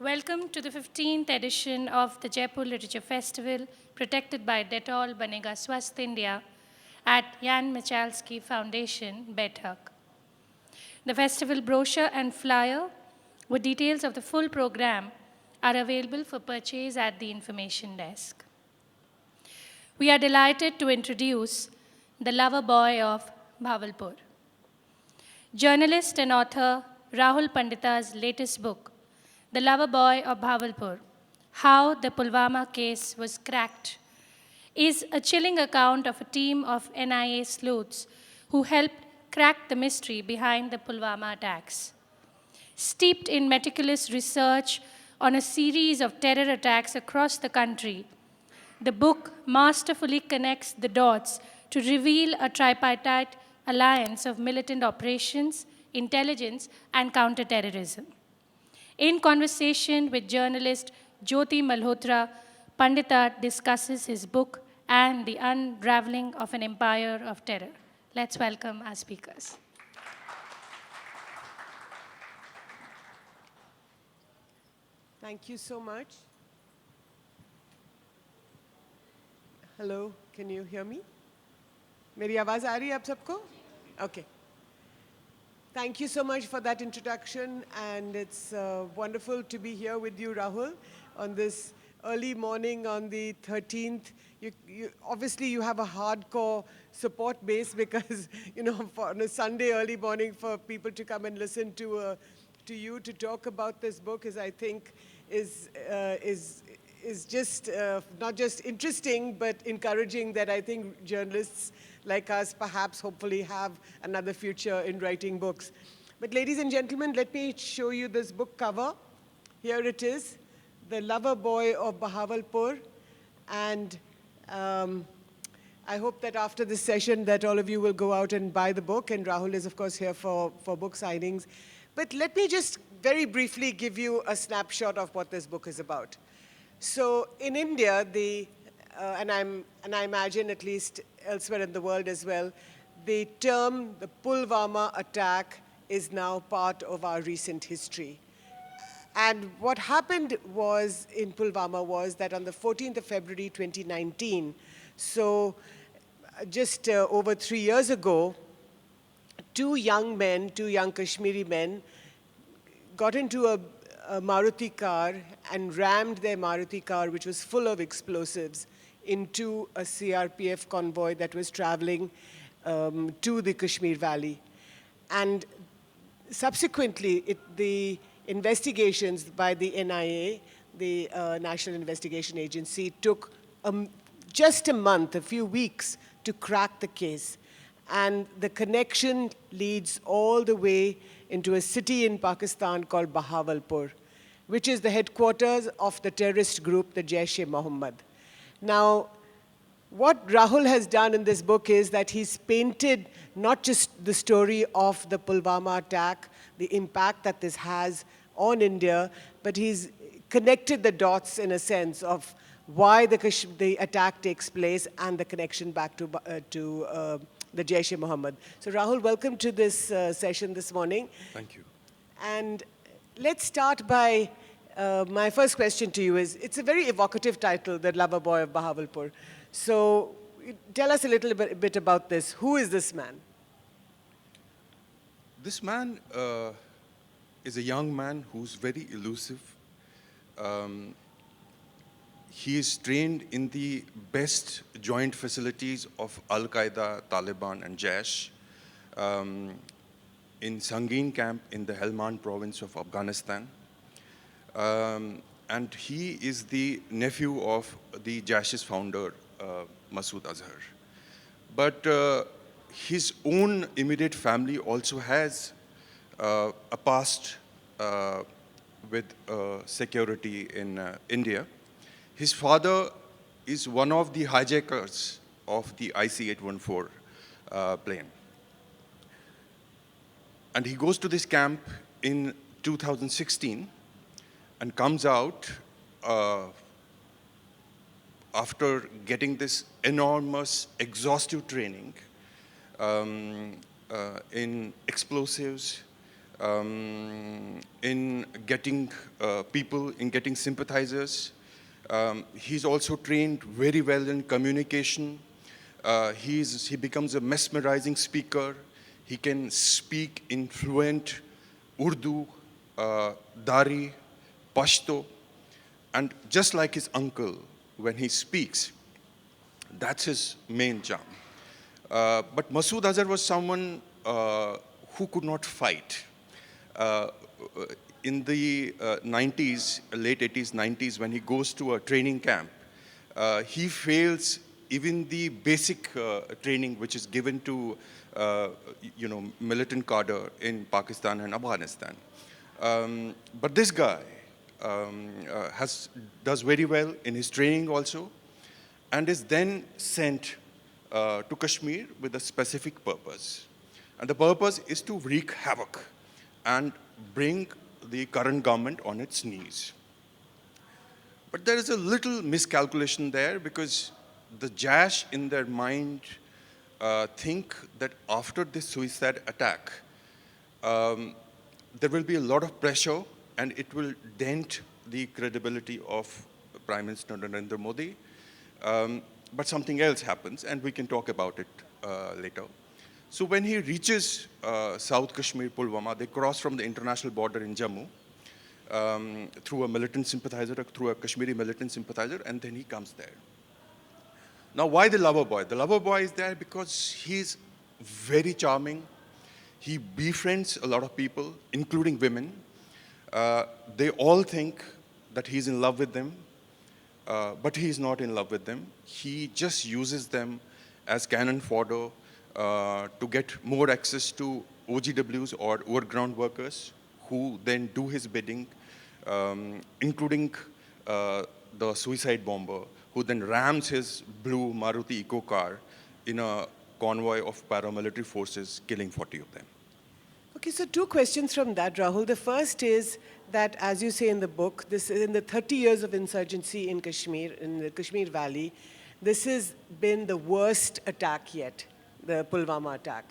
Welcome to the 15th edition of the Jaipur Literature Festival, protected by Dettol Banega Swasth India at Jan Michalski Foundation, Bethak. The festival brochure and flyer with details of the full program are available for purchase at the information desk. We are delighted to introduce the Lover Boy of Bahawalpur. Journalist and author Rahul Pandita's latest book, The Lover Boy of Bahawalpur, How the Pulwama Case Was Cracked, is a chilling account of a team of NIA sleuths who helped crack the mystery behind the Pulwama attacks. Steeped in meticulous research on a series of terror attacks across the country, the book masterfully connects the dots to reveal a tripartite alliance of militant operations, intelligence, and counter-terrorism. In conversation with journalist Jyoti Malhotra, Pandita discusses his book and the unraveling of an empire of terror. Let's welcome our speakers. Thank you so much. Hello, can you hear me? मेरी आवाज़ आ रही है आप सबको? Okay. Thank you so much for that introduction, and it's wonderful to be here with you, Rahul, on this early morning on the 13th. Obviously, you have a hardcore support base because, on a Sunday early morning for people to come and listen to you to talk about this book I think is just not just interesting, but encouraging that I think journalists like us perhaps hopefully have another future in writing books. But ladies and gentlemen, let me show you this book cover. Here it is, The Lover Boy of Bahawalpur. And I hope that after this session that all of you will go out and buy the book, and Rahul is of course here for book signings. But let me just very briefly give you a snapshot of what this book is about. So in India, and I imagine at least elsewhere in the world as well, the term the Pulwama Attack is now part of our recent history. And what happened was in Pulwama was that on the 14th of February 2019, so just over 3 years ago, two young Kashmiri men, got into a Maruti car and rammed their Maruti car, which was full of explosives, into a CRPF convoy that was traveling to the Kashmir Valley. And subsequently, the investigations by the NIA, the National Investigation Agency, took just a month, a few weeks, to crack the case. And the connection leads all the way into a city in Pakistan called Bahawalpur, which is the headquarters of the terrorist group, the Jaish-e-Mohammed. Now, what Rahul has done in this book is that he's painted not just the story of the Pulwama attack, the impact that this has on India, but he's connected the dots in a sense of why the attack takes place and the connection back to the Jaish-e-Mohammed. So Rahul, welcome to this session this morning. Thank you. And let's start by, my first question to you is, it's a very evocative title, The Lover Boy of Bahawalpur. So tell us a little bit about this. Who is this man? This man is a young man who's very elusive. He is trained in the best joint facilities of Al-Qaeda, Taliban, and Jaish in Sangin camp in the Helmand province of Afghanistan. And he is the nephew of the Jaish's founder, Masood Azhar. But his own immediate family also has a past with security in India. His father is one of the hijackers of the IC-814 plane. And he goes to this camp in 2016 and comes out after getting this enormous, exhaustive training in explosives, in getting people, in getting sympathizers. He's also trained very well in communication. He becomes a mesmerizing speaker. He can speak in fluent Urdu, Dari, Pashto, and just like his uncle, when he speaks, that's his main charm. But Masood Azhar was someone who could not fight. In the 90s, late 80s, 90s, when he goes to a training camp, he fails even the basic training which is given to militant cadre in Pakistan and Afghanistan. But this guy does very well in his training also, and is then sent to Kashmir with a specific purpose. And the purpose is to wreak havoc and bring the current government on its knees. But there is a little miscalculation there, because the Jash in their mind think that after this suicide attack, there will be a lot of pressure and it will dent the credibility of Prime Minister Narendra Modi. But something else happens, and we can talk about it later. So when he reaches South Kashmir, Pulwama, they cross from the international border in Jammu through a militant sympathizer, through a Kashmiri militant sympathizer, and then he comes there. Now, why the lover boy? The lover boy is there because he's very charming. He befriends a lot of people, including women. They all think that he's in love with them, but he's not in love with them. He just uses them as cannon fodder to get more access to OGWs or overground workers who then do his bidding, including the suicide bomber who then rams his blue Maruti Eco car in a convoy of paramilitary forces, killing 40 of them. Okay, so two questions from that, Rahul. The first is that, as you say in the book, this is in the 30 years of insurgency in Kashmir, in the Kashmir Valley, this has been the worst attack yet, the Pulwama attack.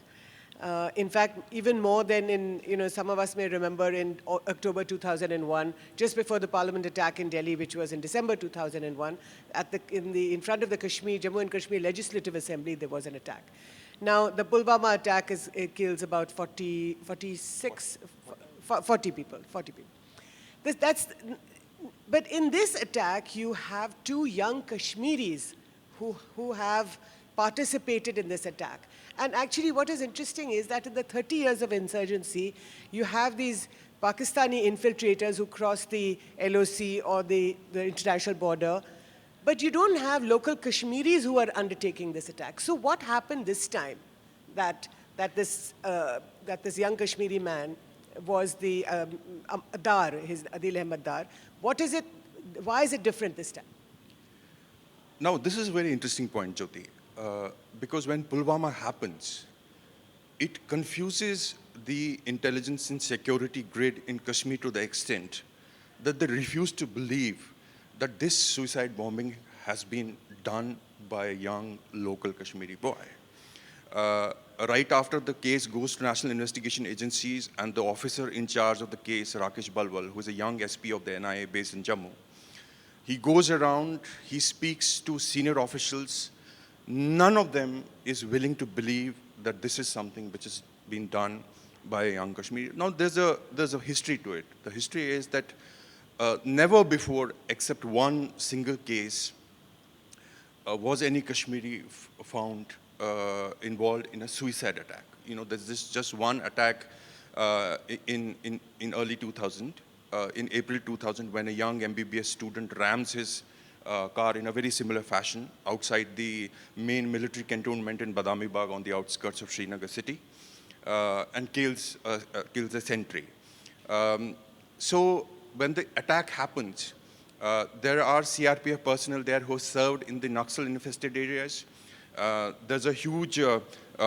In fact, even more than in, some of us may remember in October 2001, just before the parliament attack in Delhi, which was in December 2001, in front of the Jammu and Kashmir Legislative Assembly, there was an attack. Now, the Pulwama attack it kills about 40 people. But in this attack, you have two young Kashmiris who have participated in this attack. And actually, what is interesting is that in the 30 years of insurgency, you have these Pakistani infiltrators who cross the LOC or the international border, but you don't have local Kashmiris who are undertaking this attack. So what happened this time that this young Kashmiri man was the Adil Ahmed Dar? What is it? Why is it different this time? Now, this is a very interesting point, Jyoti. Because when Pulwama happens, it confuses the intelligence and security grid in Kashmir to the extent that they refuse to believe that this suicide bombing has been done by a young local Kashmiri boy. Right after the case goes to national investigation agencies, and the officer in charge of the case, Rakesh Balwal, who is a young SP of the NIA based in Jammu, he goes around, he speaks to senior officials. None of them is willing to believe that this is something which has been done by a young Kashmiri. Now, there's a history to it. The history is that never before, except one single case, was any Kashmiri found involved in a suicide attack. There's just one attack in early 2000, in April 2000, when a young MBBS student rams his car in a very similar fashion outside the main military cantonment in Badami Bagh on the outskirts of Srinagar city, and kills a sentry. So when the attack happens, there are CRPF personnel there who served in the Naxal-infested areas. There's a huge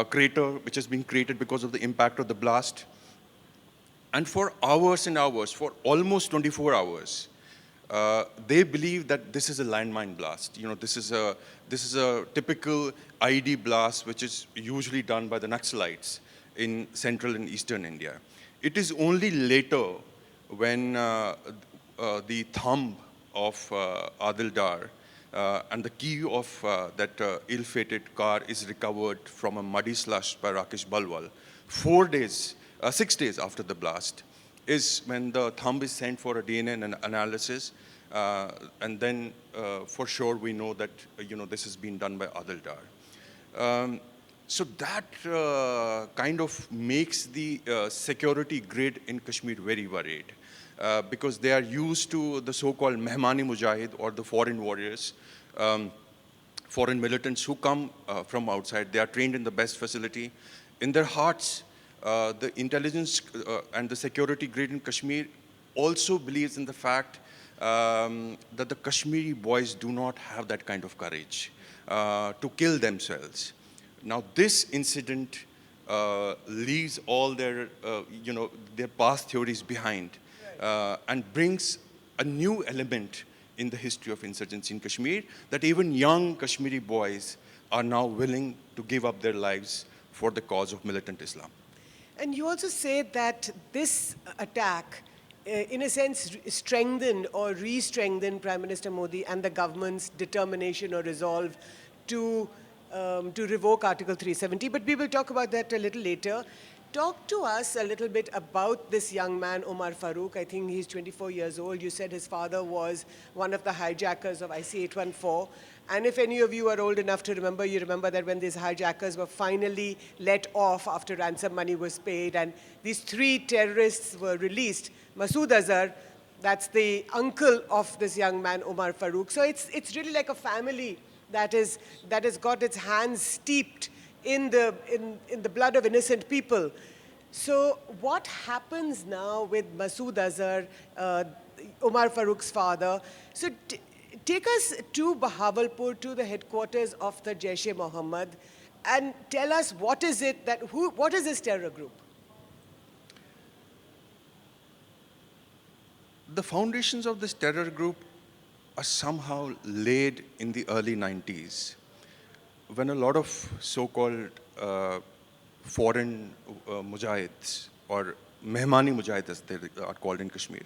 crater which has been created because of the impact of the blast. And for hours and hours, for almost 24 hours, they believe that this is a landmine blast. This is a typical IED blast, which is usually done by the Naxalites in central and eastern India. It is only later when the thumb of Adil Dar and the key of that ill-fated car is recovered from a muddy slush by Rakesh Balwal. 6 days after the blast is when the thumb is sent for a DNA analysis, and then for sure we know that this has been done by Adil Dar. So that kind of makes the security grid in Kashmir very worried. Because they are used to the so-called Mehmani Mujahid or the foreign warriors, foreign militants who come from outside. They are trained in the best facility. In their hearts, the intelligence and the security grid in Kashmir also believes in the fact that the Kashmiri boys do not have that kind of courage to kill themselves. Now this incident leaves all their, their past theories behind. And brings a new element in the history of insurgency in Kashmir, that even young Kashmiri boys are now willing to give up their lives for the cause of militant Islam. And you also say that this attack, in a sense, strengthened or re-strengthened Prime Minister Modi and the government's determination or resolve to revoke Article 370. But we will talk about that a little later. Talk to us a little bit about this young man, Omar Farooq. I think he's 24 years old. You said his father was one of the hijackers of IC-814. And if any of you are old enough to remember, you remember that when these hijackers were finally let off after ransom money was paid and these 3 terrorists were released, Masood Azhar, that's the uncle of this young man, Omar Farooq. So it's really like a family that has got its hands steeped in the blood of innocent people. So what happens now with Masood Azhar, Omar Farooq's father? So take us to Bahawalpur, to the headquarters of the Jaish-e-Mohammed, and tell us what is this terror group? The foundations of this terror group are somehow laid in the early 90s. When a lot of so-called foreign mujahids, or Mehmani mujahids as they are called in Kashmir,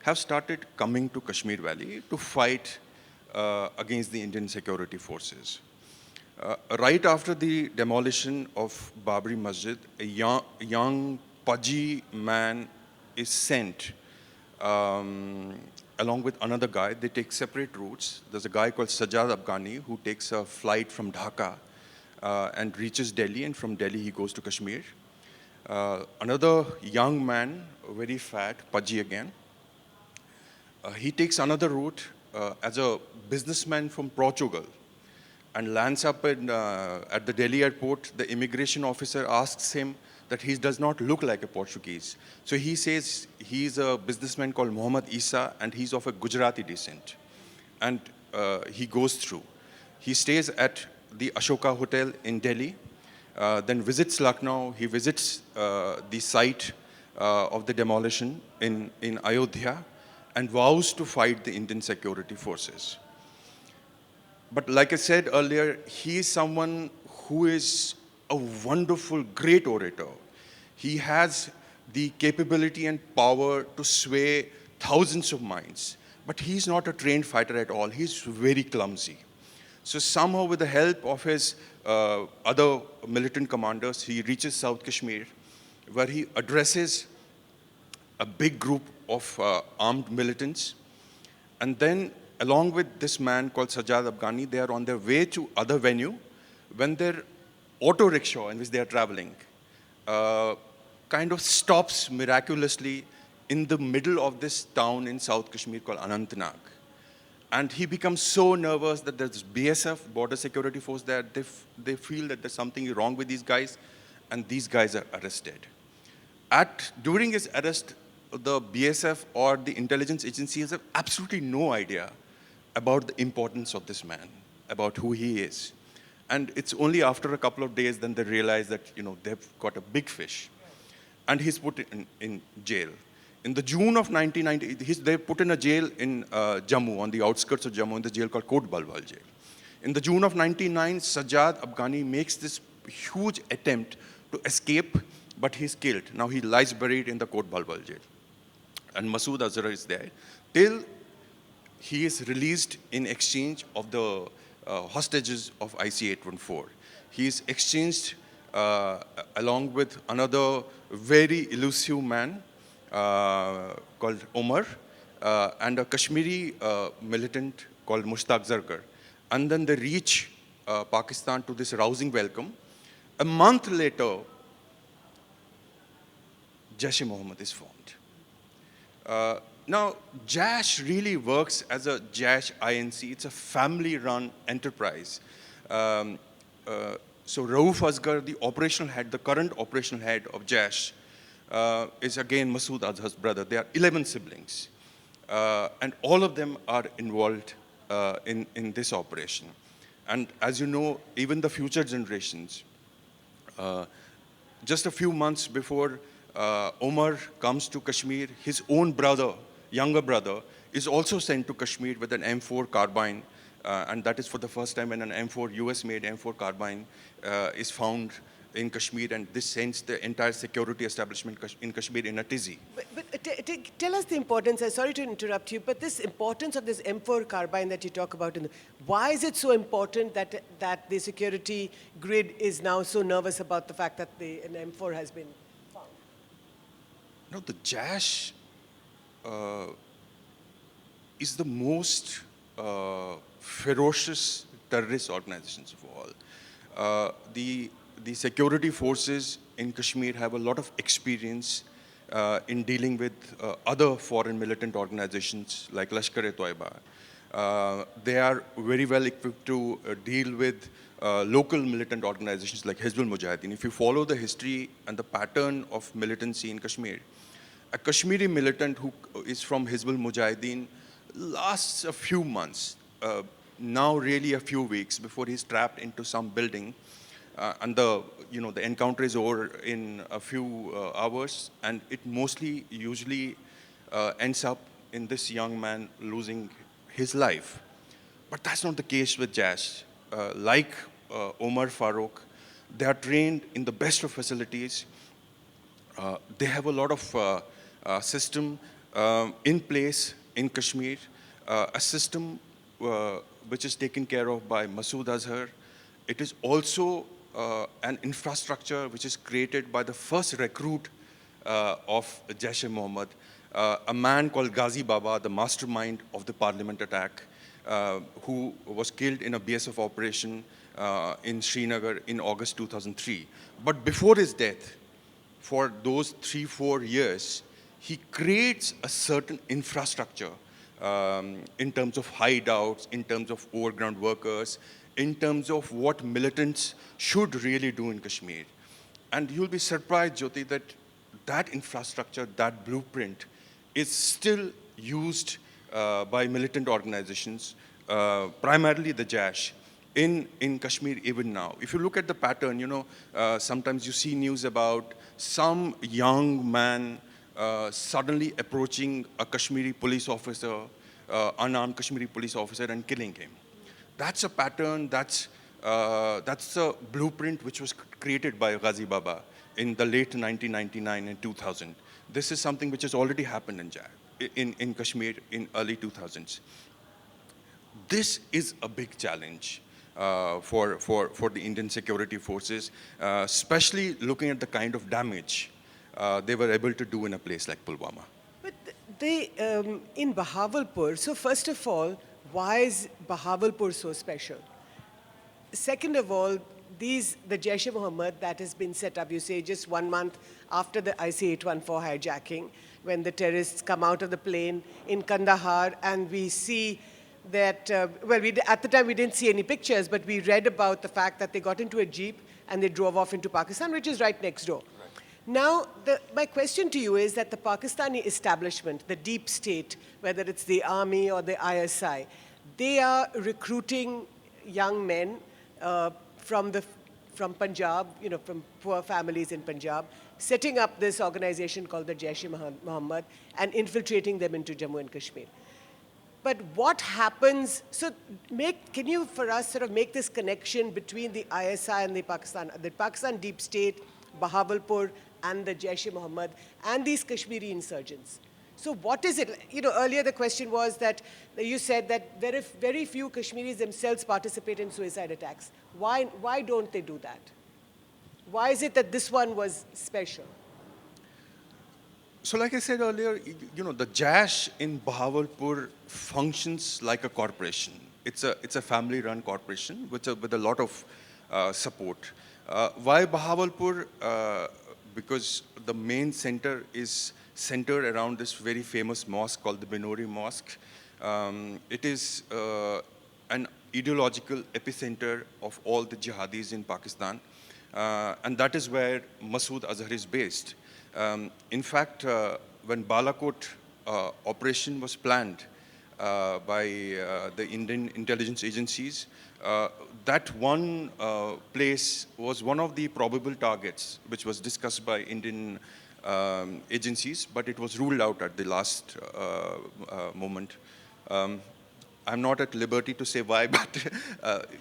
have started coming to Kashmir Valley to fight against the Indian security forces. Right after the demolition of Babri Masjid, a young pudgy man is sent along with another guy. They take separate routes. There's a guy called Sajjad Afghani who takes a flight from Dhaka and reaches Delhi, and from Delhi he goes to Kashmir. Another young man, very fat, pudgy again, he takes another route as a businessman from Portugal and lands up at the Delhi airport. The immigration officer asks him that he does not look like a Portuguese. So he says he's a businessman called Muhammad Isa and he's of a Gujarati descent. And he goes through. He stays at the Ashoka Hotel in Delhi, then visits Lucknow. He visits the site of the demolition in Ayodhya and vows to fight the Indian security forces. But like I said earlier, he is someone who is a wonderful, great orator. He has the capability and power to sway thousands of minds. But he's not a trained fighter at all. He's very clumsy. So somehow with the help of his other militant commanders, he reaches South Kashmir, where he addresses a big group of armed militants. And then along with this man called Sajjad Afghani, they are on their way to other venue when their auto rickshaw in which they are traveling kind of stops miraculously in the middle of this town in South Kashmir called Anantnag. And he becomes so nervous that there's BSF, Border Security Force, there. They feel that there's something wrong with these guys, and these guys are arrested. During his arrest, the BSF or the intelligence agencies have absolutely no idea about the importance of this man, about who he is. And it's only after a couple of days then they realize that, they've got a big fish. And he's put in jail. In the June of 1990, they put in a jail in Jammu, on the outskirts of Jammu, in the jail called Kot Balwal jail. In the June of 1999, Sajjad Afghani makes this huge attempt to escape but he's killed. Now he lies buried in the Kot Balbal jail. And Masood Azhar is there till he is released in exchange of the hostages of IC-814. He is exchanged along with another very elusive man called Omar and a Kashmiri militant called Mushtaq Zarkar. And then they reach Pakistan to this rousing welcome. A month later, Jaish-e-Mohammed is formed. Now, Jaish really works as a Jaish INC. It's a family-run enterprise. So Rauf Asghar, the operational head, the current operational head of Jaish, is again Masood Azhar's brother. There are 11 siblings. And all of them are involved in this operation. And as you know, even the future generations, just a few months before Omar comes to Kashmir, his own brother, younger brother, is also sent to Kashmir with an M4 carbine, and that is for the first time when an M4, US-made M4 carbine is found in Kashmir, and this sends the entire security establishment in Kashmir in a tizzy. But tell us the importance, I'm sorry to interrupt you, but this importance of this M4 carbine that you talk about, why is it so important that the security grid is now so nervous about the fact that an M4 has been found? No, the Jaish is the most ferocious terrorist organizations of all. The security forces in Kashmir have a lot of experience in dealing with other foreign militant organizations like Lashkar-e-Toiba. They are very well equipped to deal with local militant organizations like Hizbul Mujahideen. If you follow the history and the pattern of militancy in Kashmir, a Kashmiri militant who is from Hizbul Mujahideen lasts a few months, now really a few weeks before he's trapped into some building. And the encounter is over in a few hours, and it mostly usually ends up in this young man losing his life. But that's not the case with Jaish. Like Omar Farooq, they are trained in the best of facilities. They have a lot of system in place in Kashmir, a system which is taken care of by Masood Azhar. It is also an infrastructure which is created by the first recruit of Jaish-e-Mohammed, a man called Ghazi Baba, the mastermind of the Parliament attack, who was killed in a BSF operation in Srinagar in August 2003. But before his death, for those 3-4 years, he creates a certain infrastructure in terms of hideouts, in terms of overground workers, in terms of what militants should really do in Kashmir. And you'll be surprised, Jyoti, that that infrastructure, that blueprint is still used by militant organizations, primarily the Jaish, in Kashmir even now. If you look at the pattern, sometimes you see news about some young man suddenly approaching a Kashmiri police officer, unarmed Kashmiri police officer, and killing him. That's a pattern, that's a blueprint which was created by Ghazi Baba in the late 1999 and 2000. This is something which has already happened in Kashmir in early 2000s. This is a big challenge for the Indian security forces, especially looking at the kind of damage they were able to do in a place like Pulwama. But in Bahawalpur, so first of all, why is Bahawalpur so special? Second of all, the Jaish-e-Mohammed that has been set up, you say just 1 month after the IC-814 hijacking, when the terrorists come out of the plane in Kandahar, and we see that, at the time we didn't see any pictures, but we read about the fact that they got into a jeep and they drove off into Pakistan, which is right next door. Now, my question to you is that the Pakistani establishment, the deep state, whether it's the army or the ISI, they are recruiting young men from Punjab, from poor families in Punjab, setting up this organization called the Jaish-e-Mohammed and infiltrating them into Jammu and Kashmir. But what happens, can you for us sort of make this connection between the ISI and the Pakistan deep state Bahawalpur and the Jaish-e-Mohammed and these Kashmiri insurgents. So what is it? You know, earlier the question was that you said that very few Kashmiris themselves participate in suicide attacks. Why don't they do that? Why is it that this one was special? So like I said earlier, you know, the Jaish in Bahawalpur functions like a corporation. It's a family-run corporation with a lot of support. Why Bahawalpur? Because the main center is centered around this very famous mosque called the Binori Mosque. It is an ideological epicenter of all the jihadis in Pakistan. And that is where Masood Azhar is based. In fact, when Balakot operation was planned by the Indian intelligence agencies, that one place was one of the probable targets, which was discussed by Indian agencies, but it was ruled out at the last moment. I'm not at liberty to say why, but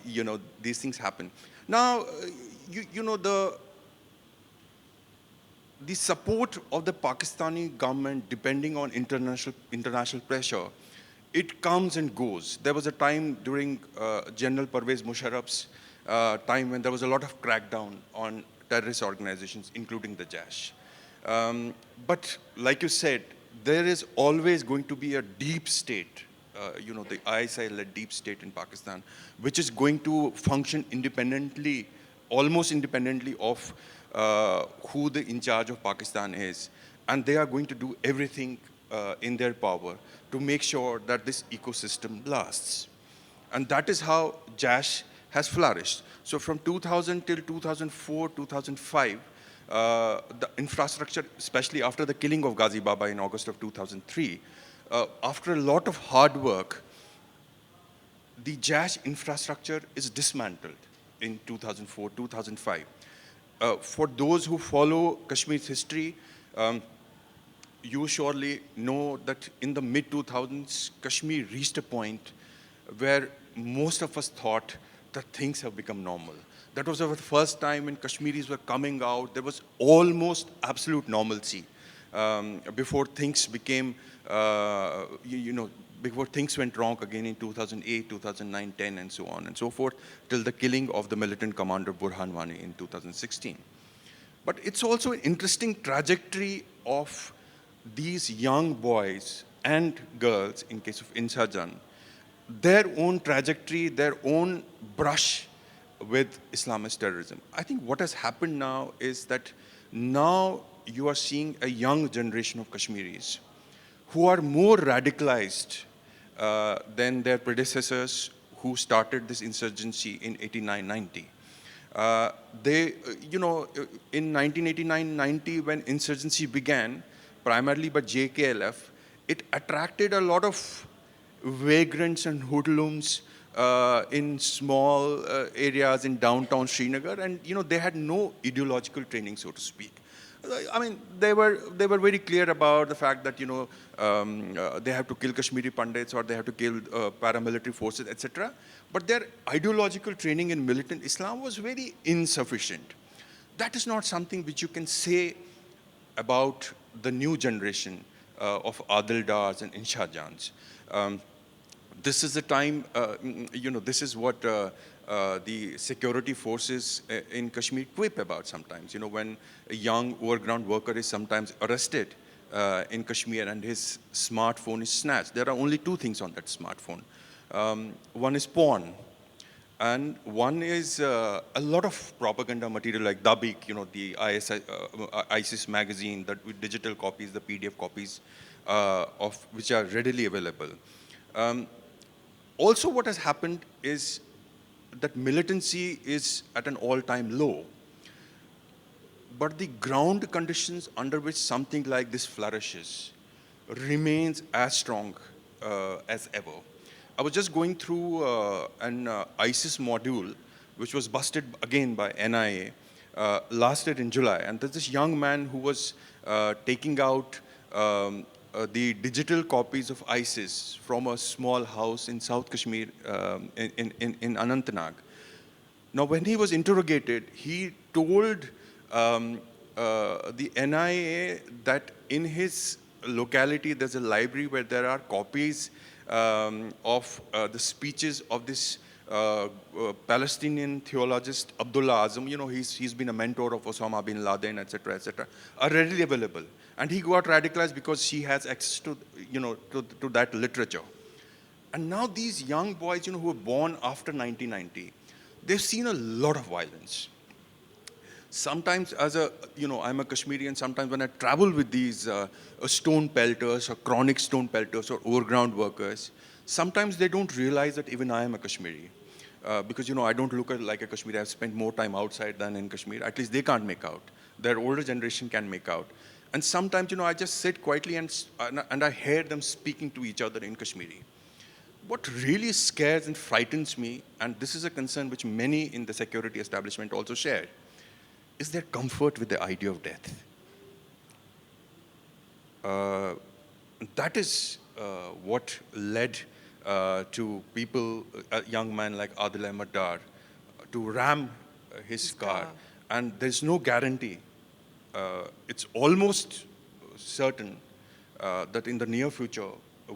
you know, these things happen. Now, you know, the support of the Pakistani government, depending on international pressure, it comes and goes. There was a time during General Pervez Musharraf's time when there was a lot of crackdown on terrorist organizations, including the Jaish. But like you said, there is always going to be a deep state, you know, the ISI-led deep state in Pakistan, which is going to function independently, almost independently of who the in charge of Pakistan is. And they are going to do everything in their power to make sure that this ecosystem lasts. And that is how Jaish has flourished. So from 2000 till 2004, 2005, the infrastructure, especially after the killing of Ghazi Baba in August of 2003, after a lot of hard work, the Jaish infrastructure is dismantled in 2004, 2005. For those who follow Kashmir's history, you surely know that in the mid-2000s, Kashmir reached a point where most of us thought that things have become normal. That was the first time when Kashmiris were coming out. There was almost absolute normalcy before things became, before things went wrong again in 2008, 2009, 10, and so on and so forth, till the killing of the militant commander Burhan Wani in 2016. But it's also an interesting trajectory of these young boys and girls, in case of Insajan, their own trajectory, their own brush with Islamist terrorism. I think what has happened now is that now you are seeing a young generation of Kashmiris who are more radicalized than their predecessors who started this insurgency in 89-90. In 1989-90, when insurgency began, primarily by JLF, it attracted a lot of vagrants and hoodlums in small areas in downtown Srinagar, and they had no ideological training, so to speak. I mean, they were very clear about the fact that they have to kill Kashmiri Pandits or they have to kill paramilitary forces, etc. But their ideological training in militant Islam was very insufficient. That is not something which you can say about the new generation of Adil Dars and Inshajans. This is the time, this is what the security forces in Kashmir quip about sometimes. When a young overground worker is sometimes arrested in Kashmir and his smartphone is snatched. There are only two things on that smartphone. One is porn, and one is a lot of propaganda material like Dabik, the ISIS magazine, that with digital copies, the PDF copies of which are readily available. Also, what has happened is that militancy is at an all-time low. But the ground conditions under which something like this flourishes remains as strong as ever. I was just going through an ISIS module, which was busted again by NIA, lasted in July. And there's this young man who was taking out the digital copies of ISIS from a small house in South Kashmir, in Anantnag. Now, when he was interrogated, he told the NIA that in his locality there's a library where there are copies of the speeches of this Palestinian theologist Abdullah Azam. You know, he's been a mentor of Osama bin Laden, etc., etc., are readily available. And he got radicalized because he has access to, you know, to that literature. And now these young boys, you know, who were born after 1990, they've seen a lot of violence. Sometimes as a, you know, I'm a Kashmiri, and sometimes when I travel with these stone pelters or chronic stone pelters or overground workers, sometimes they don't realize that even I am a Kashmiri. Because, you know, I don't look like a Kashmiri. I've spent more time outside than in Kashmir. At least they can't make out. Their older generation can make out. And sometimes, you know, I just sit quietly and I hear them speaking to each other in Kashmiri. What really scares and frightens me, and this is a concern which many in the security establishment also share, is their comfort with the idea of death. That is what led to people, a young man like Adil Ahmed Dar, to ram his car. And there's no guarantee. It's almost certain that in the near future,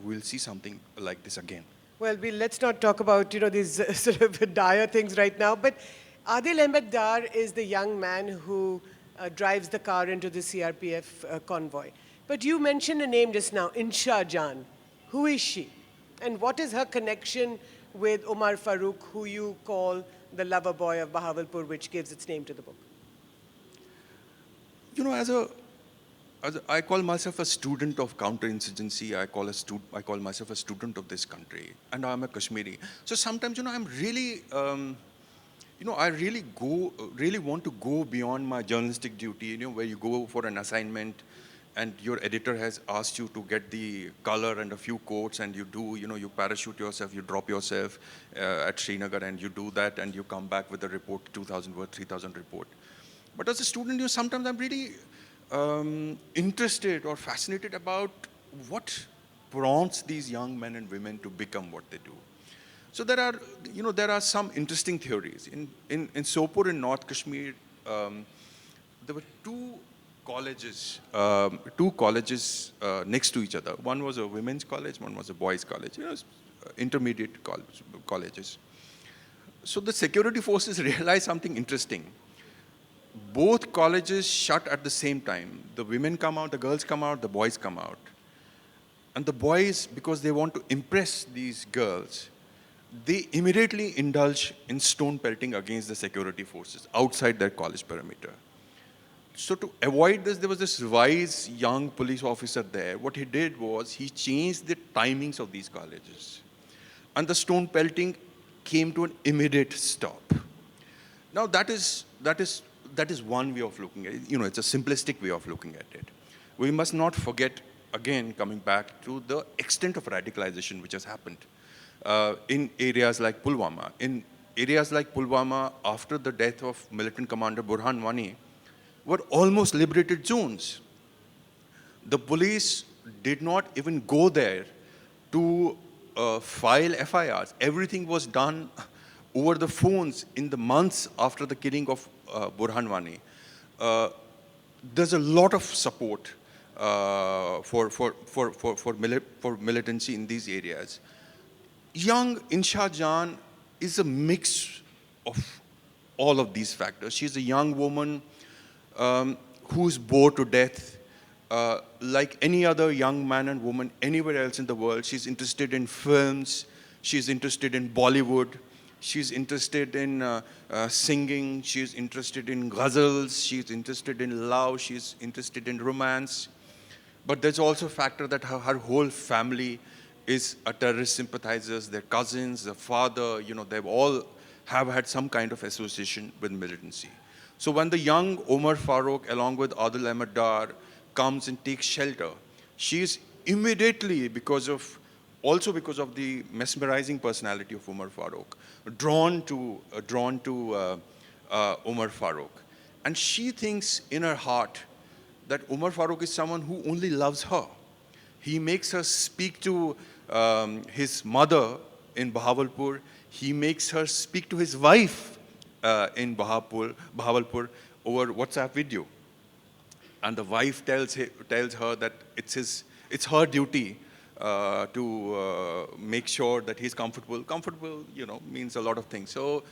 we'll see something like this again. Well, let's not talk about, you know, these sort of dire things right now, but Adil Ahmed Dar is the young man who drives the car into the CRPF convoy. But you mentioned a name just now, Insha Jan. Who is she? And what is her connection with Omar Farooq, who you call the lover boy of Bahawalpur, which gives its name to the book? You know, I call myself a student of counterinsurgency. I call myself a student of this country, and I'm a Kashmiri. So sometimes, you know, I'm really, you know, I really want to go beyond my journalistic duty. You know, where you go for an assignment, and your editor has asked you to get the color and a few quotes, and you do, you know, you parachute yourself, you drop yourself at Srinagar, and you do that, and you come back with a report, 2,000 word, 3,000 report. But as a student, you know, sometimes I'm really interested or fascinated about what prompts these young men and women to become what they do. So there are some interesting theories. In Sopur in North Kashmir, there were two colleges next to each other. One was a women's college, one was a boys' college. You know, intermediate colleges. So the security forces realized something interesting. Both colleges shut at the same time. The women come out, the girls come out, the boys come out. And the boys, because they want to impress these girls, they immediately indulge in stone pelting against the security forces outside their college perimeter. So to avoid this, there was this wise young police officer there. What he did was he changed the timings of these colleges. And the stone pelting came to an immediate stop. Now that is one way of looking at it. You know, it's a simplistic way of looking at it. We must not forget, again, coming back to the extent of radicalization which has happened in areas like Pulwama. In areas like Pulwama, after the death of militant commander Burhan Wani, were almost liberated zones. The police did not even go there to file FIRs. Everything was done over the phones in the months after the killing of Burhan Wani. There's a lot of support for militancy in these areas. Young Insha Jan is a mix of all of these factors. She's a young woman who's bored to death. Like any other young man and woman anywhere else in the world, she's interested in films, she's interested in Bollywood, she's interested in singing, she's interested in ghazals, she's interested in love, she's interested in romance. But there's also a factor that her whole family is a terrorist sympathizers, their cousins, their father, you know, they all have had some kind of association with militancy. So when the young Omar Farooq, along with Adil Ahmed Dar, comes and takes shelter, she is immediately, also because of the mesmerizing personality of Omar Farooq, drawn to Omar Farooq. And she thinks in her heart that Omar Farooq is someone who only loves her. He makes her speak to his mother in Bahawalpur. He makes her speak to his wife in Bahawalpur. over WhatsApp video. And the wife tells her that it's her duty to make sure that he's comfortable. Comfortable, means a lot of things. So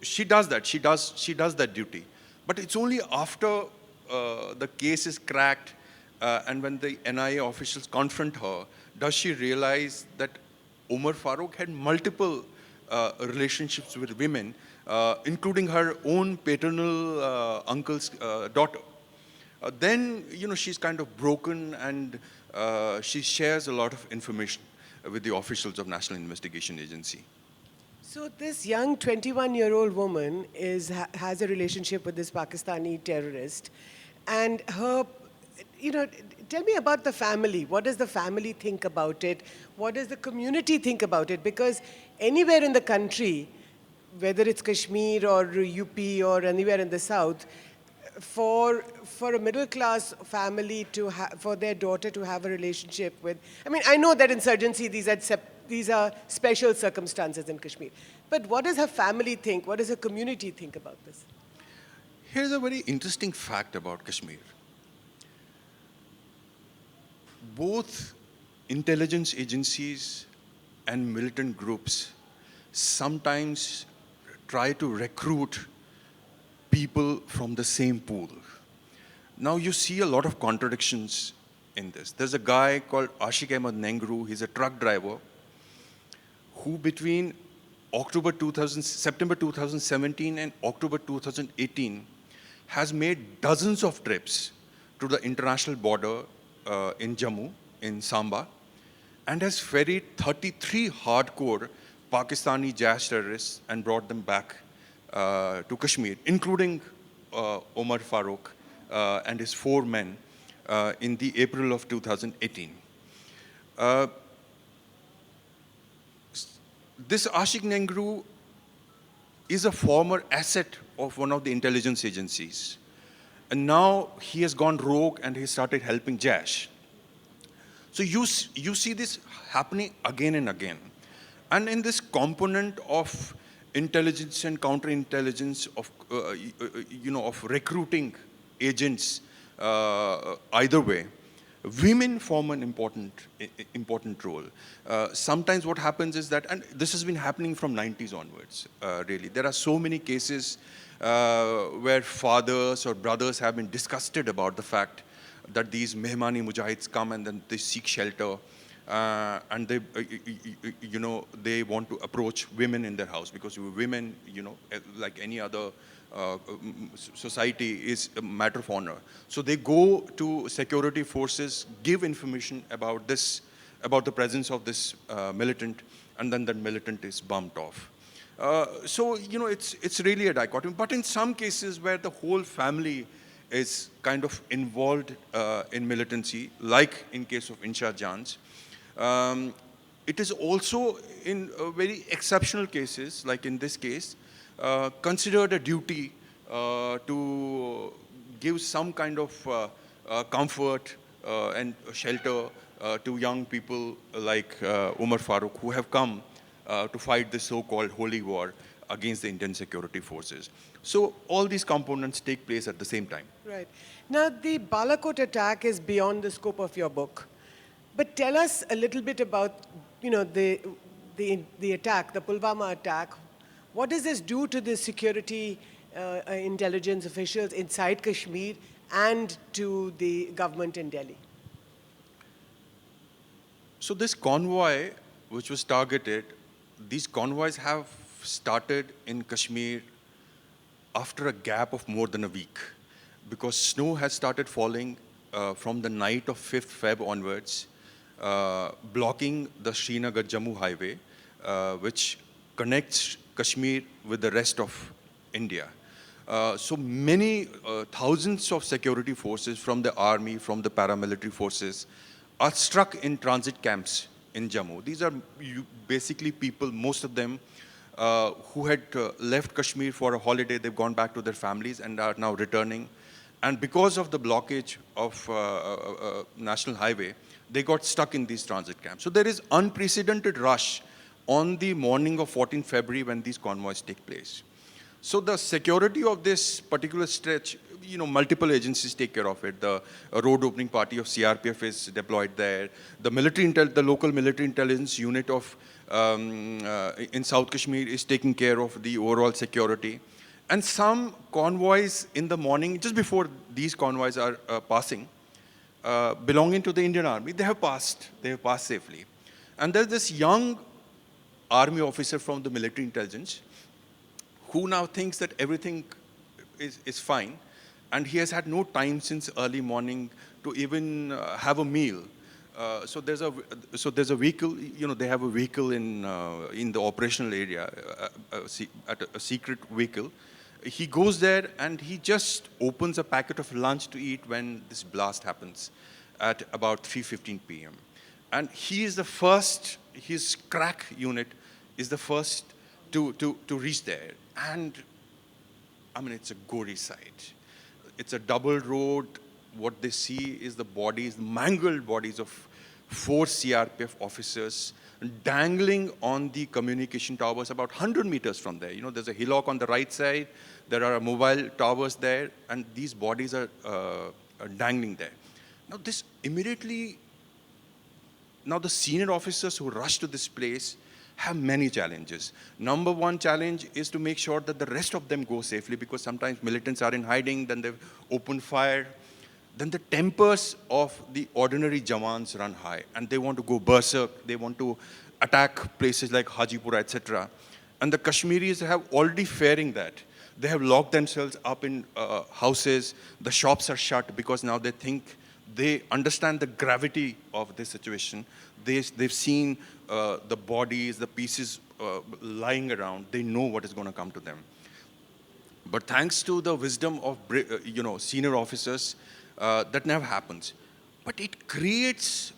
she does that. She does that duty. But it's only after the case is cracked and when the NIA officials confront her, does she realize that Umar Farooq had multiple relationships with women, including her own paternal uncle's daughter. Then, she's kind of broken, and she shares a lot of information with the officials of National Investigation Agency. So this young 21-year-old woman has a relationship with this Pakistani terrorist, and her, tell me about the family. What does the family think about it? What does the community think about it? Because anywhere in the country, whether it's Kashmir or UP or anywhere in the south, for a middle-class family for their daughter to have a relationship with, I know that insurgency, these are special circumstances in Kashmir. But what does her family think? What does her community think about this? Here's a very interesting fact about Kashmir. Both intelligence agencies and militant groups sometimes try to recruit people from the same pool. Now you see a lot of contradictions in this. There's a guy called Ashik Ahmed Nehru. He's a truck driver who between September 2017 and October 2018 has made dozens of trips to the international border in Jammu, in Samba, and has ferried 33 hardcore Pakistani jazz terrorists and brought them back to Kashmir, including Umar Farooq and his 4 men in the April of 2018. This Ashik Nehru is a former asset of one of the intelligence agencies. And now he has gone rogue and he started helping Jaish. So you see this happening again and again. And in this component of intelligence and counterintelligence of recruiting agents either way, women form an important role. Sometimes what happens is that, and this has been happening from 90s onwards, really. There are so many cases where fathers or brothers have been disgusted about the fact that these Mehmani Mujahids come and then they seek shelter and they, they want to approach women in their house because women, like any other society, is a matter of honor. So they go to security forces, give information about the presence of this militant, and then that militant is bumped off. So, it's really a dichotomy. But in some cases where the whole family is kind of involved in militancy, like in case of Insha Jan's, it is also in very exceptional cases, like in this case, considered a duty to give some kind of comfort and shelter to young people like Umar Farooq, who have come to fight this so-called holy war against the Indian security forces. So all these components take place at the same time. Right. Now, the Balakot attack is beyond the scope of your book. But tell us a little bit about, the attack, the Pulwama attack. What does this do to the security intelligence officials inside Kashmir and to the government in Delhi? So this convoy, which was targeted, these convoys have started in Kashmir after a gap of more than a week, because snow has started falling from the night of 5th Feb onwards, blocking the Srinagar-Jammu highway, which connects Kashmir with the rest of India. So many thousands of security forces from the army, from the paramilitary forces, are struck in transit camps in Jammu. These are basically people, most of them, who had left Kashmir for a holiday. They've gone back to their families and are now returning. And because of the blockage of National Highway, they got stuck in these transit camps. So there is unprecedented rush on the morning of 14 February when these convoys take place. So the security of this particular stretch, multiple agencies take care of it. The road opening party of CRPF is deployed there. The the local military intelligence unit of in South Kashmir is taking care of the overall security. And some convoys in the morning, just before these convoys are passing, belonging to the Indian Army, they have passed safely. And there's this young army officer from the military intelligence who now thinks that everything is fine, and he has had no time since early morning to even have a meal. So there's a vehicle, they have a vehicle in the operational area, a secret vehicle. He goes there and he just opens a packet of lunch to eat when this blast happens at about 3:15 p.m. And he is the first, his crack unit is the first to reach there. And I mean, it's a gory sight. It's a double road. What they see is the bodies, the mangled bodies of 4 CRPF officers dangling on the communication towers about 100 meters from there. There's a hillock on the right side. There are mobile towers there, and these bodies are dangling there. Now, this immediately, now the senior officers who rush to this place have many challenges. Number one challenge is to make sure that the rest of them go safely, because sometimes militants are in hiding, then they open fire. Then the tempers of the ordinary Jawans run high, and they want to go berserk. They want to attack places like Hajipur, etc. And the Kashmiris have already fearing that. They have locked themselves up in houses. The shops are shut because now they think, they understand the gravity of this situation. They've seen the bodies, the pieces lying around. They know what is going to come to them. But thanks to the wisdom of senior officers, that never happens. But it creates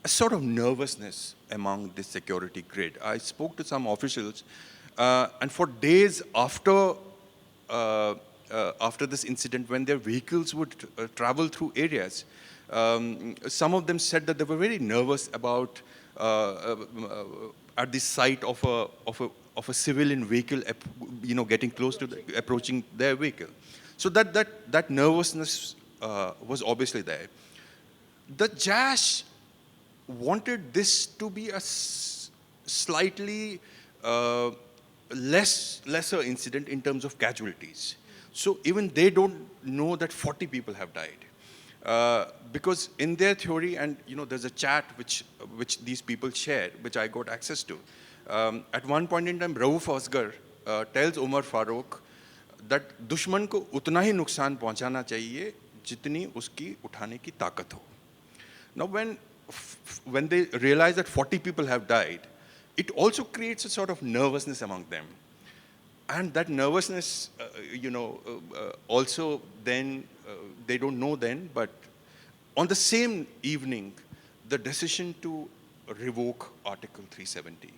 a sort of nervousness among the security grid. I spoke to some officials, and for days after this incident, when their vehicles would travel through areas, some of them said that they were very nervous about at the sight of a civilian vehicle, getting close to approaching their vehicle. So that nervousness was obviously there. The JASH wanted this to be a slightly lesser incident in terms of casualties. So even they don't know that 40 people have died. Because in their theory, and there's a chat which these people share, which I got access to. At one point in time, Rauf Asgar tells Umar Farooq that दुश्मन को उतना ही नुकसान पहुंचाना चाहिए जितनी उसकी उठाने की ताकत हो. Now when they realize that 40 people have died, it also creates a sort of nervousness among them. And that nervousness, also then, they don't know then, but on the same evening, the decision to revoke Article 370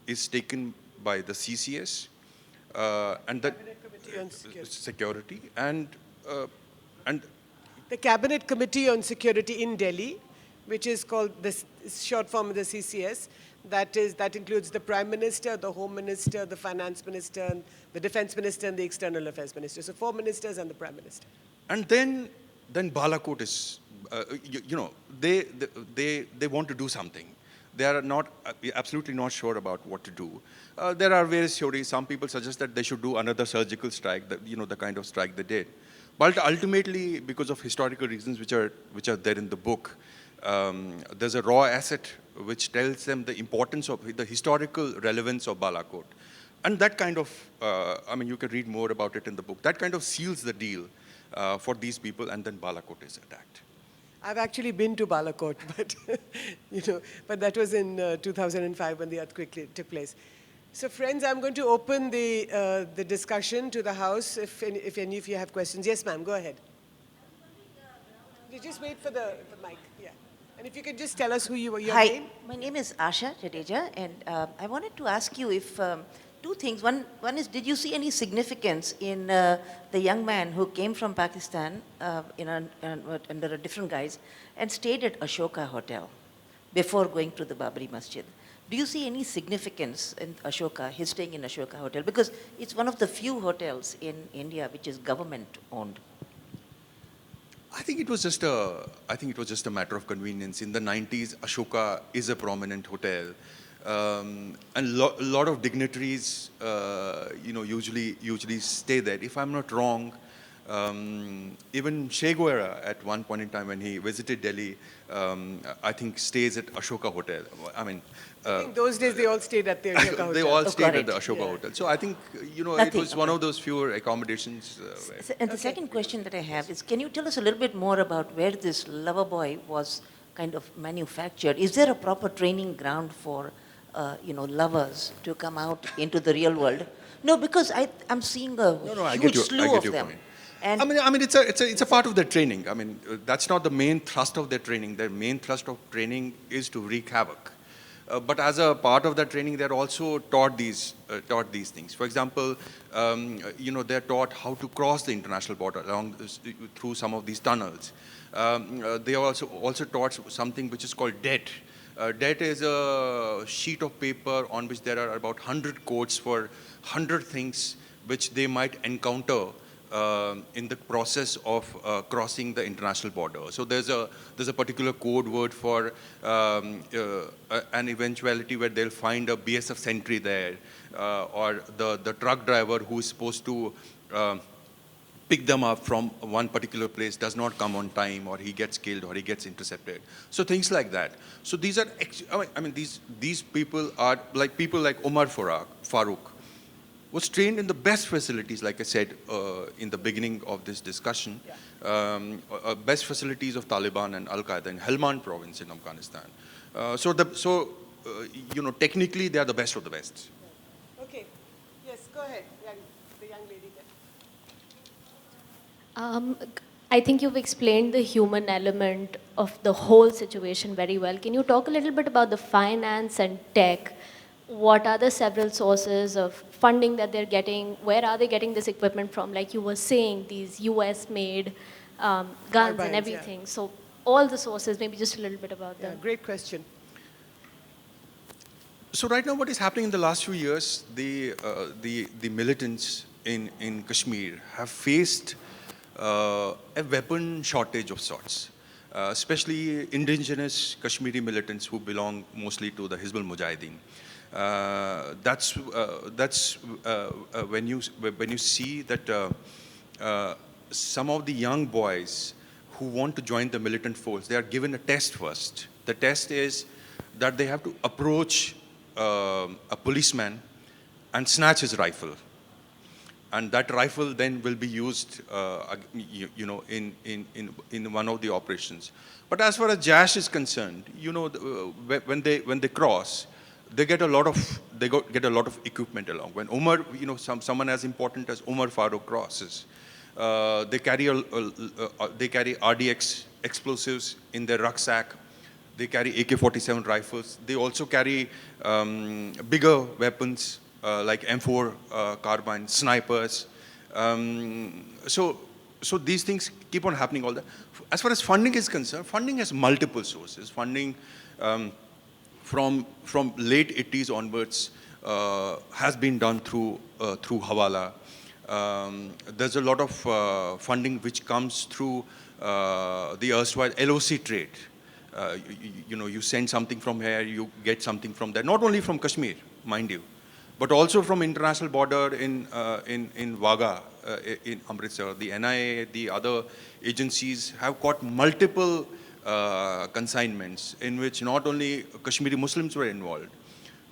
is taken by the CCS and the security and the Cabinet Committee on Security in Delhi, which is called the short form of the CCS. That includes the Prime Minister, the Home Minister, the Finance Minister, the Defense Minister, and the External Affairs Minister. So 4 ministers and the Prime Minister. And then Balakot is, they want to do something. They are absolutely not sure about what to do. There are various theories. Some people suggest that they should do another surgical strike, the kind of strike they did. But ultimately, because of historical reasons which are there in the book, there's a raw asset which tells them the importance of the historical relevance of Balakot. And that kind of, you can read more about it in the book. That kind of seals the deal for these people, and then Balakot is attacked. I've actually been to Balakot, but but that was in 2005 when the earthquake took place. So, friends, I'm going to open the discussion to the House. If any of you have questions, yes, ma'am, go ahead. You just wait for the mic, yeah. And if you could just tell us who you are, your name. Hi, my name is Asha Jadeja, and I wanted to ask you if two things. One is, did you see any significance in the young man who came from Pakistan under a different guise and stayed at Ashoka Hotel before going to the Babri Masjid? Do you see any significance in Ashoka, his staying in Ashoka Hotel? Because it's one of the few hotels in India which is government-owned. I think it was just a matter of convenience. In the 90s, Ashoka is a prominent hotel. And a lot of dignitaries, usually stay there. If I'm not wrong, even Che Guevara, at one point in time when he visited Delhi, I think stays at Ashoka Hotel. I mean, I think those days they all stayed at the Ashoka Hotel. they all stayed at the correct. Ashoka Hotel. So I think, it Nothing, was one of those fewer accommodations. And the second question that I have is, can you tell us a little bit more about where this Lover Boy was kind of manufactured? Is there a proper training ground for, lovers to come out into the real world? No, because I'm seeing a I huge get your slew of point. them. And I mean, it's a part of their training. I mean, that's not the main thrust of their training. Their main thrust of training is to wreak havoc. But as a part of that training, they're also taught these things. For example, they're taught how to cross the international border through some of these tunnels. They are also taught something which is called debt. Debt is a sheet of paper on which there are about 100 codes for 100 things which they might encounter in the process of crossing the international border. So there's a particular code word for an eventuality where they'll find a BSF sentry there, or the truck driver who is supposed to pick them up from one particular place does not come on time, or he gets killed, or he gets intercepted. So things like that. So these are, these people are like people like Omar Farooq, was trained in the best facilities, like I said in the beginning of this discussion, best facilities of Taliban and Al-Qaeda in Helmand province in Afghanistan. Technically they are the best of the best. Okay. Yes, go ahead. The young lady there. I think you've explained the human element of the whole situation very well. Can you talk a little bit about the finance and tech? What are the several sources of funding that they're getting? Where are they getting this equipment from? Like you were saying, these US-made guns Carbines, and everything. So all the sources, maybe just a little bit about them. Great question. So right now, what is happening in the last few years, the militants in Kashmir have faced a weapon shortage of sorts, especially indigenous Kashmiri militants who belong mostly to the Hizbul Mujahideen. That's when you see that some of the young boys who want to join the militant force, they are given a test first. The test is that they have to approach a policeman and snatch his rifle, and that rifle then will be used, in one of the operations. But as far as Jash is concerned, when they cross, they get a lot of equipment along. When Omar, someone as important as Omar Farooq crosses, they carry RDX explosives in their rucksack. They carry AK-47 rifles. They also carry bigger weapons like M4 carbine, snipers. So these things keep on happening all the. As far as funding is concerned, funding has multiple sources. Funding from late 80s onwards has been done through Hawala. There's a lot of funding which comes through the erstwhile LOC trade. You send something from here, you get something from there. Not only from Kashmir, mind you, but also from international border in Wagah, in Amritsar. The NIA, the other agencies have got multiple consignments in which not only Kashmiri Muslims were involved.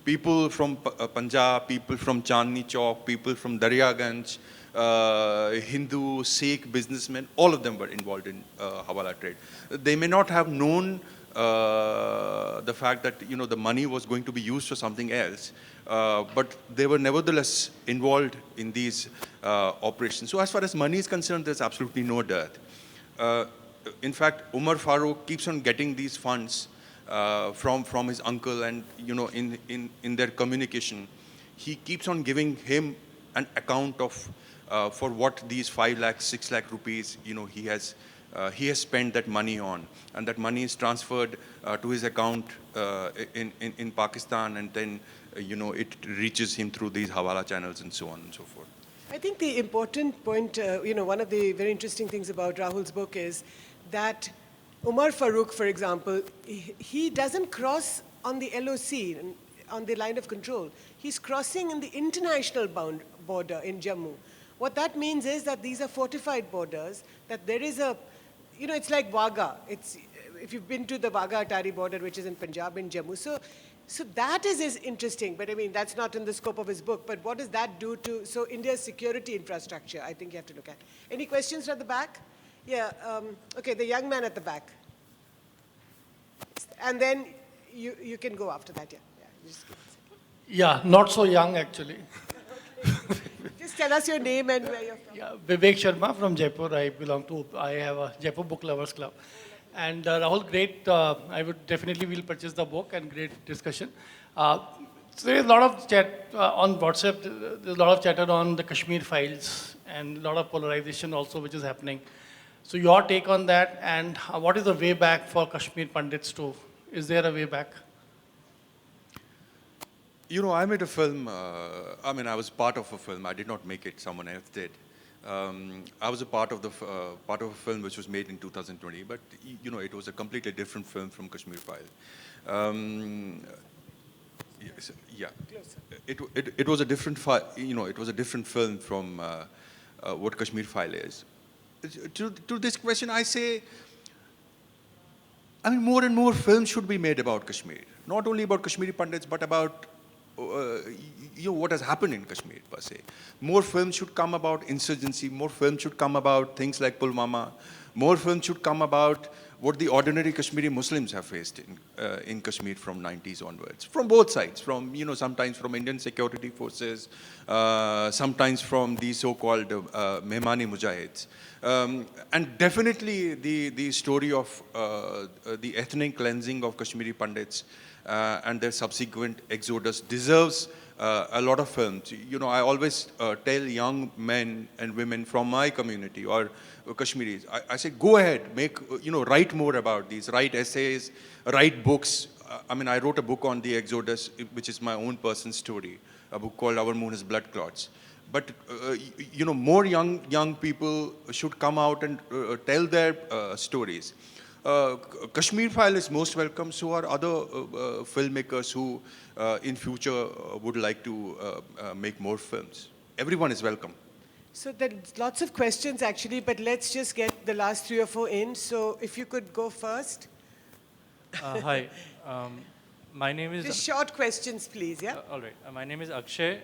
People from Punjab, people from Chandni Chowk, people from Daryaganj, Hindu, Sikh businessmen, all of them were involved in Hawala trade. They may not have known the fact that the money was going to be used for something else, but they were nevertheless involved in these operations. So as far as money is concerned, there's absolutely no dearth. In fact, Umar Farooq keeps on getting these funds from his uncle, and in their communication, he keeps on giving him an account of for what these 5 lakh, 6 lakh rupees he has he has spent that money on, and that money is transferred to his account in Pakistan, and then it reaches him through these hawala channels and so on and so forth. I think the important point, one of the very interesting things about Rahul's book is that Umar Farooq, for example, he doesn't cross on the LOC, on the line of control. He's crossing in the international border in Jammu. What that means is that these are fortified borders, that there is a, it's like Wagah. If you've been to the Wagah-Atari border, which is in Punjab, in Jammu. So that is interesting, but I mean, that's not in the scope of his book. But what does that do to, India's security infrastructure, I think you have to look at. Any questions from the back? Yeah, okay, the young man at the back. And then you can go after that, Yeah, not so young actually. Just tell us your name and where you're from. Yeah, Vivek Sharma from Jaipur. I have a Jaipur Book Lovers Club. And Rahul, great. I would definitely will purchase the book and great discussion. So there's a lot of chat on WhatsApp. There's a lot of chatter on the Kashmir files and a lot of polarization also which is happening. So your take on that, and what is the way back for Kashmir Pandits too? Is there a way back? I made a film. I was part of a film. I did not make it. Someone else did. I was a part of a film which was made in 2020, but it was a completely different film from Kashmir File. Yeah, it was a different it was a different film from what Kashmir File is. To this question, I say, more and more films should be made about Kashmir, not only about Kashmiri Pandits, but about what has happened in Kashmir per se. More films should come about insurgency, more films should come about things like Pulwama, more films should come about what the ordinary Kashmiri Muslims have faced in Kashmir from 90s onwards, from both sides, from, sometimes from Indian security forces, sometimes from the so-called Mehmani Mujahids. And definitely the story of the ethnic cleansing of Kashmiri Pandits and their subsequent exodus deserves a lot of films. I always tell young men and women from my community or Kashmiris, I say, go ahead, write more about these, write essays, write books. I wrote a book on the exodus, which is my own personal story, a book called Our Moon is Blood Clots. But, more young people should come out and tell their stories. Kashmir File is most welcome, so are other filmmakers who in future would like to make more films. Everyone is welcome. So there's lots of questions actually, but let's just get the last 3 or 4 in. So if you could go first. Hi, my name is... Just short questions, please, yeah? All right, my name is Akshay.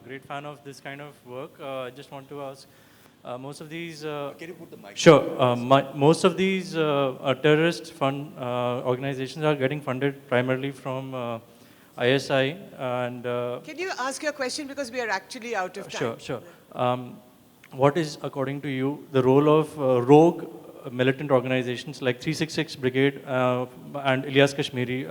Great fan of this kind of work. I just want to ask, most of these... Can you put the mic? Sure. Most of these terrorist fund organizations are getting funded primarily from ISI and... Can you ask your question because we are actually out of time? Sure. What is, according to you, the role of rogue militant organizations like 366 Brigade and Ilyas Kashmiri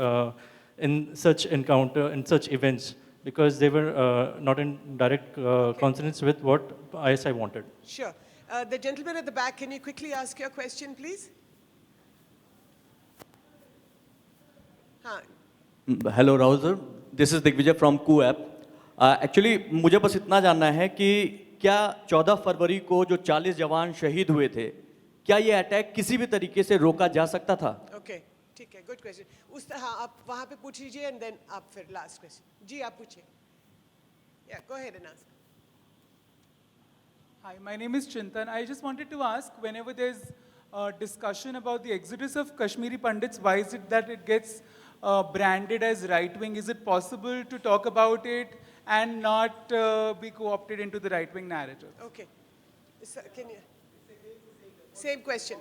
in such events? Because they were not in direct consonance with what ISI wanted. Sure. The gentleman at the back, can you quickly ask your question, please? Hello, Rahul sir. This is Digvijay from QApp. Actually, मुझे बस इतना जानना है कि क्या 14 फरवरी को जो 40 जवान शहीद हुए थे, क्या ये अटैक किसी भी तरीके से रोका जा सकता था? Okay, ठीक है, good question. हाँ, आप वहाँ पे पूछ लीजिए and then आप फिर last question. जी, आप पूछिए. Yeah, go ahead and ask. Hi, my name is Chintan. I just wanted to ask, whenever there's a discussion about the exodus of Kashmiri Pandits, why is it that it gets branded as right-wing? Is it possible to talk about it and not be co-opted into the right-wing narrative? Okay. So, can you? Same question.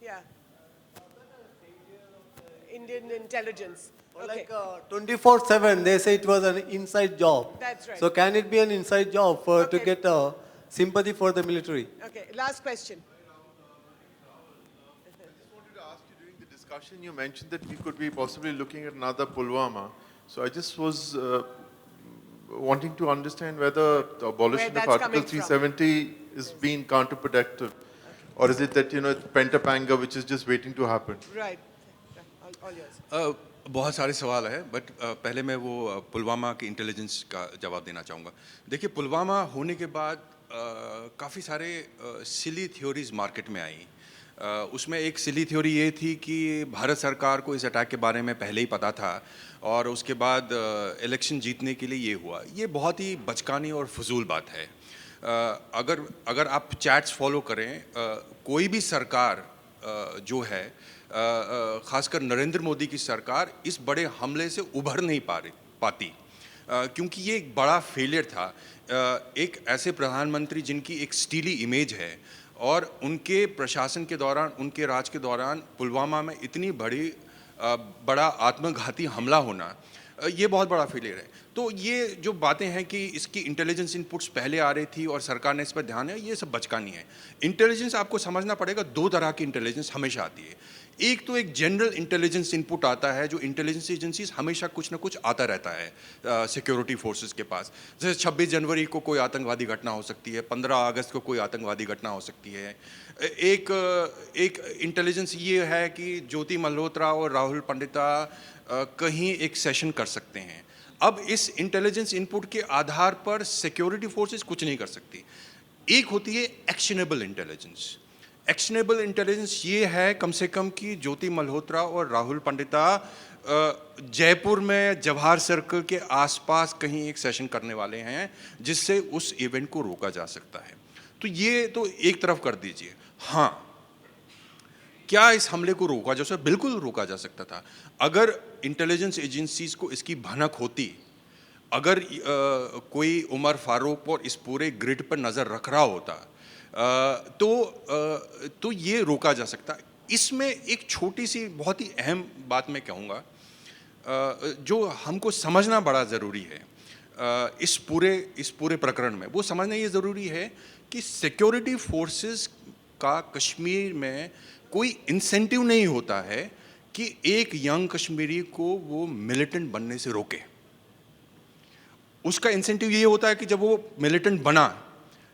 Yeah. Indian intelligence. Okay. Like 24/7, they say it was an inside job. That's right. So can it be an inside job to get sympathy for the military? Okay, last question. Discussion, you mentioned that we could be possibly looking at another Pulwama. So I just was wanting to understand whether the abolition of Article 370 is being counterproductive. Or is it that, it's pent-up anger which is just waiting to happen? Right. All yours. बहुत सारे सवाल है, but पहले मैं वो पुलवामा की intelligence का जवाब देना चाहूँगा। देखिए, पुलवामा होने के बाद काफ़ी सारे सिली थ्योरीज मार्केट में आई। उसमें एक सिली थ्योरी ये थी कि भारत सरकार को इस अटैक के बारे में पहले ही पता था और उसके बाद इलेक्शन जीतने के लिए ये हुआ। ये बहुत ही बचकानी और फजूल बात है। अगर आप चैट्स फॉलो करें, कोई भी सरकार जो है, ख़ासकर नरेंद्र मोदी की सरकार इस बड़े हमले से उभर नहीं पाती, क्योंकि ये एक बड़ा फेलियर था। एक ऐसे प्रधानमंत्री जिनकी एक स्टीली इमेज है और उनके प्रशासन के दौरान, उनके राज के दौरान पुलवामा में इतनी बड़ा आत्मघाती हमला होना, ये बहुत बड़ा फेलियर है। तो ये जो बातें हैं कि इसकी इंटेलिजेंस इनपुट्स पहले आ रही थी और सरकार ने इस पर ध्यान है, ये सब बचकानी है। इंटेलिजेंस आपको समझना पड़ेगा, दो तरह की इंटेलिजेंस हमेशा आती है। एक तो एक जनरल इंटेलिजेंस इनपुट आता है, जो इंटेलिजेंस एजेंसीज हमेशा कुछ ना कुछ आता रहता है सिक्योरिटी फोर्सेस के पास। जैसे 26 जनवरी को कोई आतंकवादी घटना हो सकती है, 15 अगस्त को कोई आतंकवादी घटना हो सकती है। एक इंटेलिजेंस ये है कि ज्योति मल्होत्रा और राहुल पंडिता कहीं एक सेशन कर सकते हैं। अब इस इंटेलिजेंस इनपुट के आधार पर सिक्योरिटी फोर्सेस कुछ नहीं कर सकती। एक होती है एक्शनेबल इंटेलिजेंस। एक्शनेबल इंटेलिजेंस ये है कम से कम कि ज्योति मल्होत्रा और राहुल पंडिता जयपुर में जवाहर सर्कल के आसपास कहीं एक सेशन करने वाले हैं, जिससे उस इवेंट को रोका जा सकता है। तो ये तो एक तरफ कर दीजिए। हाँ, क्या इस हमले को रोका जा सकता? बिल्कुल रोका जा सकता था। अगर इंटेलिजेंस एजेंसीज को इसकी भनक होती, अगर कोई उमर फारूक और इस पूरे ग्रिड पर नज़र रख रहा होता, तो ये रोका जा सकता। इसमें एक छोटी सी बहुत ही अहम बात मैं कहूँगा, जो हमको समझना बड़ा ज़रूरी है इस पूरे प्रकरण में। वो समझना ये ज़रूरी है कि सिक्योरिटी फोर्सेस का कश्मीर में कोई इंसेंटिव नहीं होता है कि एक यंग कश्मीरी को वो मिलिटेंट बनने से रोके। उसका इंसेंटिव ये होता है कि जब वो मिलिटेंट बना,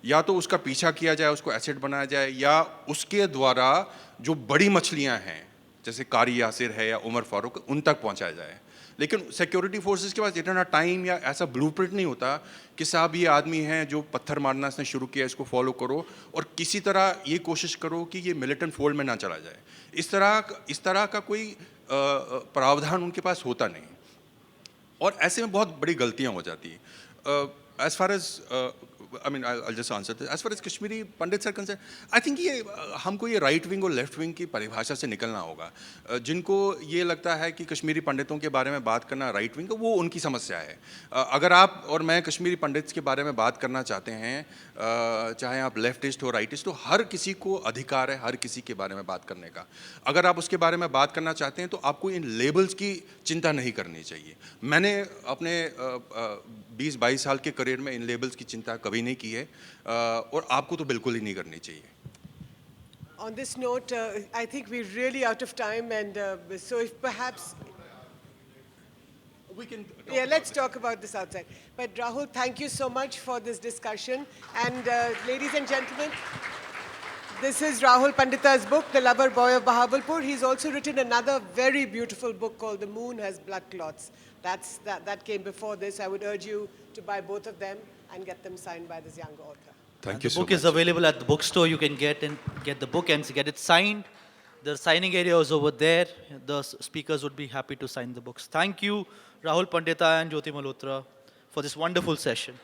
या तो उसका पीछा किया जाए, उसको एसेट बनाया जाए, या उसके द्वारा जो बड़ी मछलियां हैं जैसे कारी यासिर है या उमर फारूक, उन तक पहुंचाया जाए। लेकिन सिक्योरिटी फोर्सेस के पास इतना टाइम या ऐसा ब्लूप्रिंट नहीं होता कि साहब ये आदमी है जो पत्थर मारना इसने शुरू किया, इसको फॉलो करो और किसी तरह ये कोशिश करो कि ये मिलिटेंट फोल्ड में ना चला जाए। इस तरह का कोई प्रावधान उनके पास होता नहीं, और ऐसे में बहुत बड़ी गलतियां हो जाती हैं। As far as I'll just answer this. As far as Kashmiri Pandits are concerned, I think हमको ये राइट विंग और लेफ्ट विंग की परिभाषा से निकलना होगा। जिनको ये लगता है कि कश्मीरी पंडितों के बारे में बात करना राइट विंग, वो उनकी समस्या है। अगर आप और मैं कश्मीरी पंडित्स के बारे में बात करना चाहते हैं, चाहे आप लेफ्टिस्ट हो राइटिस्ट हो, हर किसी को अधिकार है हर किसी के बारे में बात करने का। अगर आप उसके बारे में बात करना चाहते हैं तो आपको इन लेबल्स की चिंता नहीं करनी चाहिए। मैंने अपने 20-22 साल के करियर में इन लेबल्स की चिंता कभी नहीं की है, और आपको तो बिल्कुल ही नहीं करनी चाहिए। On this note, I think we're really out of time, and so if perhaps We can let's talk about this outside. But Rahul, thank you so much for this discussion. And ladies and gentlemen, this is Rahul Pandita's book, The Lover Boy of Bahawalpur. He's also written another very beautiful book called The Moon Has Blood Clots. That came before this. I would urge you to buy both of them and get them signed by this young author. Thank you so much. The book is available at the bookstore. You can get the book and get it signed. The signing area is over there. The speakers would be happy to sign the books. Thank you, Rahul Pandita and Jyoti Malhotra, for this wonderful session.